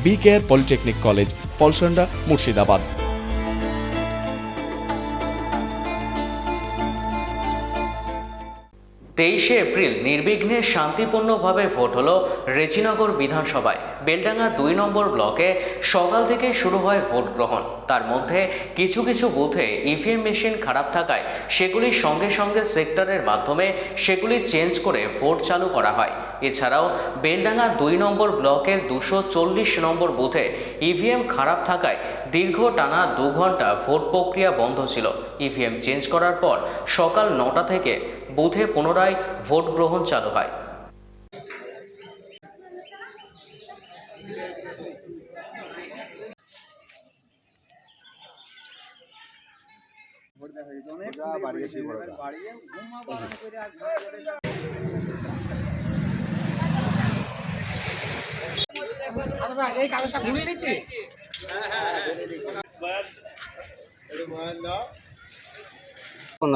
B care polytechnic college, Palsanda, Murshidabad. 23শে April নির্বিঘ্নে শান্তিপূর্ণভাবে ভোট হলো রেজিনগর বিধানসভায়। বেলডাঙ্গা 2 নম্বর ব্লকে সকাল থেকে শুরু হয় ভোট গ্রহণ। তার মধ্যে কিছু কিছু বুথে ইভিএম মেশিন খারাপ থাকায় সেগুলি সঙ্গে সঙ্গে সেক্টরের মাধ্যমে সেগুলি চেঞ্জ করে ভোট চালু করা হয়। এছাড়াও বেলডাঙ্গা 2 নম্বর ব্লকের 240 নম্বর বুথে ইভিএম খারাপ থাকায় দীর্ঘ টানা 2 ঘন্টা ভোট প্রক্রিয়া বন্ধ ছিল। ইভিএম চেঞ্জ করার পর সকাল 9টা থেকে বুথে পুনরায় ভোট গ্রহণ চালু হয়।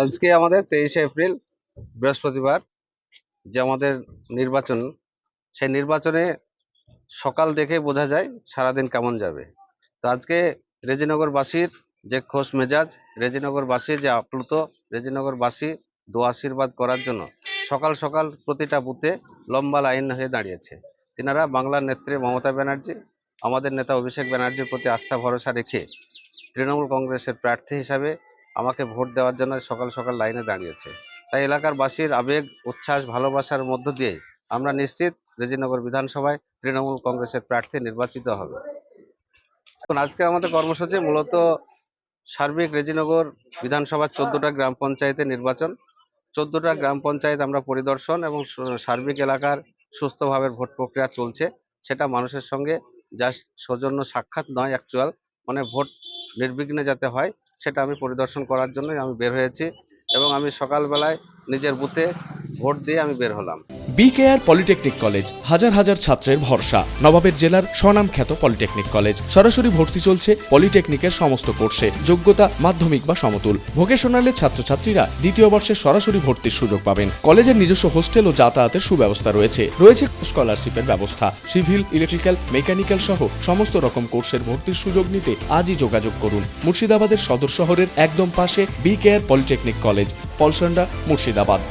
আজকে আমাদের 23শে এপ্রিল বৃহস্পতিবার যে আমাদের নির্বাচন, সেই নির্বাচনে সকাল দেখে বোঝা যায় সারাদিন কেমন যাবে। তো আজকে রেজিনগরবাসীর যে খোশ মেজাজ, রেজিনগরবাসীর যে আপ্লুত, রেজিনগরবাসী দোয়া আশীর্বাদ করার জন্য সকাল সকাল প্রতিটা বুথে লম্বা লাইন হয়ে দাঁড়িয়েছে। তিনারা বাংলার নেত্রী মমতা ব্যানার্জি, আমাদের নেতা অভিষেক ব্যানার্জির প্রতি আস্থা ভরসা রেখে তৃণমূল কংগ্রেসের প্রার্থী হিসাবে আমাকে ভোট দেওয়ার জন্য সকাল সকাল লাইনে দাঁড়িয়েছে। তাই এলাকার বাসীর আবেগ, উচ্ছ্বাস, ভালোবাসার মধ্য দিয়ে আমরা নিশ্চিত রেজিনগর বিধানসভায় তৃণমূল কংগ্রেসের প্রার্থী নির্বাচিত হবে। আজকে আমাদের কর্মসূচি মূলত সার্বিক রেজিনগর বিধানসভার 14টা গ্রাম পঞ্চায়েতের নির্বাচন। 14টা গ্রাম পঞ্চায়েত আমরা পরিদর্শন এবং সার্বিক এলাকার সুস্থভাবে ভোট প্রক্রিয়া চলছে, সেটা মানুষের সঙ্গে জাস্ট সৌজন্য সাক্ষাৎ নয়, অ্যাকচুয়াল মানে ভোট নির্বিঘ্নে যাতে হয় সেটা আমি পরিদর্শন করার জন্যই আমি বের হয়েছি এবং আমি সকালবেলায় নিজের বুথে ভোট দিয়ে আমি বের হলাম। বি কেয়ার পলিটেকনিক কলেজ, হাজার হাজার ছাত্রের ভরসা। নবাবের জেলার স্বনামখ্যাত পলিটেকনিক কলেজ। সরাসরি ভর্তি চলছে পলিটেকনিকের সমস্ত কোর্সে। যোগ্যতা মাধ্যমিক বা সমতুল। ভোকেশনালের ছাত্রছাত্রীরা দ্বিতীয় বর্ষে সরাসরি ভর্তির সুযোগ পাবেন। কলেজের নিজস্ব হোস্টেল ও যাতায়াতের সুব্যবস্থা রয়েছে। স্কলারশিপের ব্যবস্থা। সিভিল, ইলেকট্রিক্যাল, মেকানিক্যাল সহ সমস্ত রকম কোর্সের ভর্তির সুযোগ নিতে আজই যোগাযোগ করুন। মুর্শিদাবাদের সদর শহরের একদম পাশে B care polytechnic college, Palsanda, Murshidabad.